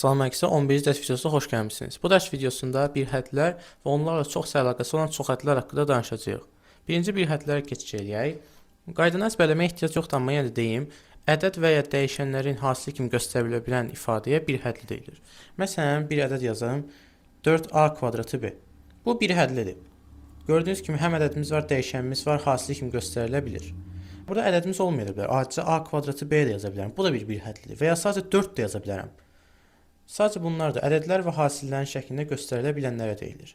Salam əleykum, 11-ci dərs videosuna xoş gəlmisiniz. Bu dərs videosunda bir hədlər və onlarla çox əlaqəsi olan çox hədlər haqqında danışacağıq. Birinci bir hədlərə keçiş eləyək. Qaydanı əzbərləməyə ehtiyac yoxdur, amma yenə də deyim. Ədəd və ya dəyişənlərin hasili kimi göstərilə bilən ifadəyə bir hədli deyilir. Məsələn, bir ədəd yazım, 4a kvadratı b. Bu bir hədlidir. Gördüyünüz kimi həm ədədimiz var, dəyişənimiz var, hasili kimi göstərilə bilir. Burada ədədimiz olmaya bilər. Adicə a kvadratı b də yaza bilərəm. Bu da bir hədlidir. Və ya sadəcə 4 də yaza bilərəm. Sadəcə bunlar da ədədlər və hasillərin şəklində göstərilə bilənlərə deyilir.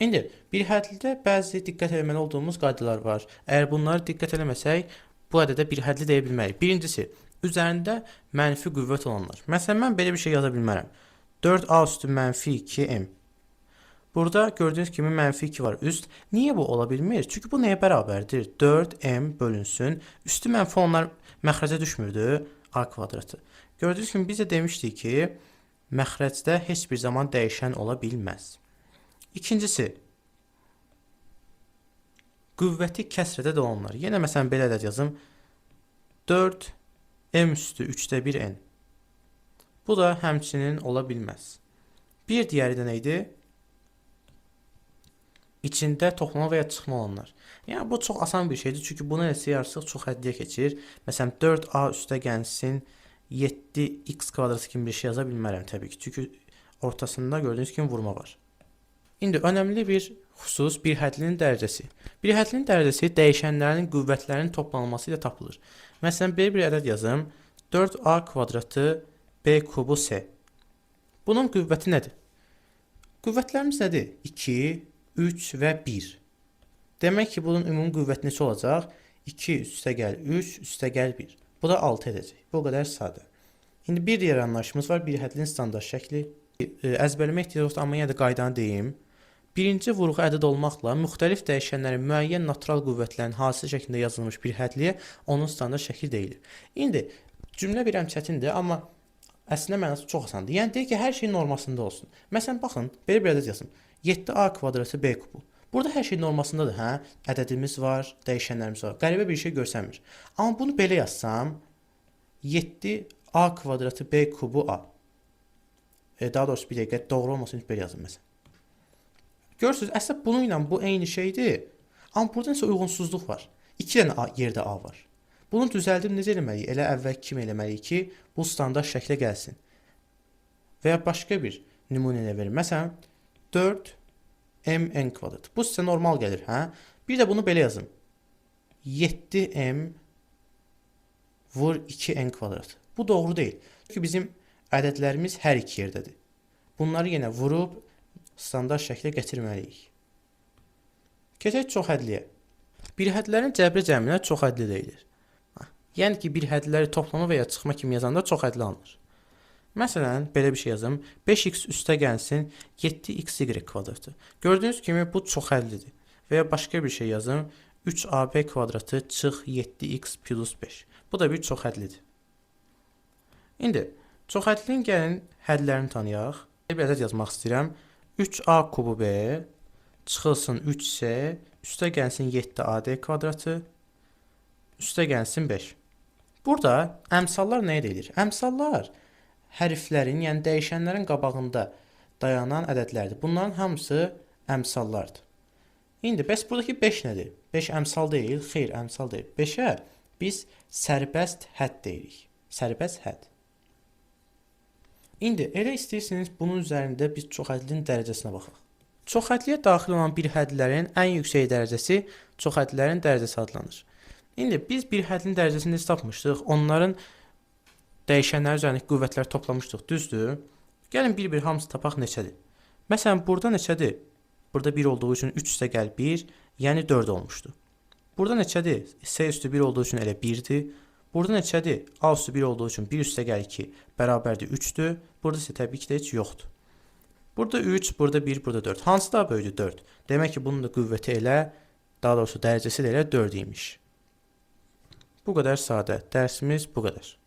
İndi bir hədlidə bəzi diqqət etməli olduğumuz qaydalar var. Əgər bunları diqqət etməsək, bu ədədə bir hədli deyə bilmərik. Birincisi, üzərində mənfi qüvvət olanlar. Məsələn, mən belə bir şey yaza bilmərəm. 4a üstü mənfi 2m. Burada gördüyünüz kimi mənfi 2 var üst. Niyə bu ola bilmir? Çünki bu nəyə bərabərdir? 4m bölünsün. Üstü mənfi olanlar məxrəcə düşmürdü. A kvadratı. Gördüyünüz kimi biz də demişdik ki, məxrəcdə heç bir zaman dəyişən ola bilməz. İkincisi, qüvvəti kəsrədə də olanlar. Yenə məsələn belə ədəd yazım. 4m üstü 3də 1n. Bu da həmçinin ola bilməz. Bir digəri də nə idi? İçində toplama və ya çıxma olanlar. Yəni bu çox asan bir şeydir. Çünki bunu eləsə yarısıq çox həddiyə keçir. Məsələn 4a üstə gəlsin 7x kvadratı kimi bir şey yaza bilmərəm təbii ki. Çünki ortasında gördüyünüz kimi vurma var. İndi önəmli bir xüsus bir hədlinin dərəcəsi. Bir hədlinin dərəcəsi dəyişənlərin qüvvətlərinin toplanması ilə tapılır. Məsələn, belə bir ədəd yazım. 4a kvadratı b kubu s. Bunun qüvvəti nədir? Qüvvətlərimiz nədir? 2, 3 və 1. Demək ki, bunun ümumi qüvvəti neçə olacaq? 2 üstə gəl 3 üstə gəl 1. Bu da 6 edəcək. Bu qədər sadə. İndi bir digər anlayışımız var. Bir hədlin standart şəkli. Əzbərləmə ehtiyac yoxdur, amma yenə də qaydanı deyim. Birinci vurğu ədəd olmaqla müxtəlif dəyişənlərin müəyyən natural qüvvətlərin hasil şəklində yazılmış bir hədliyə onun standart şəkli deyilir. İndi cümlə bilirəm çətindir, amma əslində mənası çox asandır. Yəni deyək ki, hər şey normasında olsun. Məsələn, baxın, belə bir ədəd yazım. 7a kvadratı b kubu. Burada hər şey normasındadır, hə? Ədədimiz var, dəyişənlərimiz var. Qəribə bir şey görsənmir. Amma bunu belə yazsam, 7a kvadratı b kubu a. Daha doğrusu bir dəqiqə doğru olmasın, belə yazım məsələn. Görürsünüz, əslində bununla bu eyni şeydir. Amma burada nəsə uyğunsuzluq var. 2 dənə yerdə a var. Bunu düzəldib necə eləməliyik? Elə əvvəl kimi eləməliyik ki, bu standart şəklə gəlsin. Və ya başqa bir nümunə ilə verim. Məsələn, 4mn kvadrat. Bu sizə normal gəlir, hə? Bir də bunu belə yazım. 7m vur 2n kvadrat. Bu doğru deyil. Çünki bizim ədədlərimiz hər iki yerdədir. Bunları yenə vurub standart şəklə gətirməliyik. Keçək çox hədliyə. Bir hədlərin cəbri cəminə çox hədli deyilir. Yəni ki, bir hədləri toplama və ya çıxma kimi yazanda çox hədli alınır. Məsələn, belə bir şey yazım. 5x üstə gəlsin 7xy kvadratı. Gördüyünüz kimi bu çox hədlidir. Və ya başqa bir şey yazım. 3ab kvadratı çıx 7x plus 5. Bu da bir çox hədlidir. İndi, çox hədlinin gəlin hədlərini tanıyaq. Bir ədəd yazmaq istəyirəm. 3a kubu b çıxılsın 3c üstə gəlsin 7ad kvadratı üstə gəlsin 5. Burada əmsallar nəyə deyilir? Əmsallar hərflərin, yəni dəyişənlərin qabağında dayanan ədədlərdir. Bunların hamısı əmsallardır. İndi bəs buradakı 5 nədir? 5 əmsal deyil, xeyr, əmsal deyil. 5-ə biz sərbəst hədd deyirik. Sərbəst hədd. İndi elə istəyirsiniz bunun üzərində biz çox hədlinin dərəcəsinə baxaq. Çox hədliyə daxil olan bir hədlərin ən yüksək dərəcəsi çox hədlərin dərəcəsi adlanır. İndi biz bir hədlin dərəcəsini tapmışdıq. Onların dəyişənləri üzərindəki qüvvətləri toplamışdıq, düzdür? Gəlin bir-bir hamısı tapaq neçədir? Məsələn, burada neçədir? Burada 1 olduğu üçün 3 üstə gəl 1, yəni 4 olmuşdu. Burada neçədir? S üstü 1 olduğu üçün elə 1-dir. Burada neçədir? A üstü 1 olduğu üçün 1 üstə gəl 2 bərabərdir 3-dür. Burada isə təbii ki də heç yoxdur. Burada 3, burada 1, burada 4. Hansı daha böyükdür? 4. Demək ki, bunun da qüvvəti elə, daha doğrusu dərəcəsi də elə 4 imiş. Bu qədər sadə. Dərsimiz bu qədər.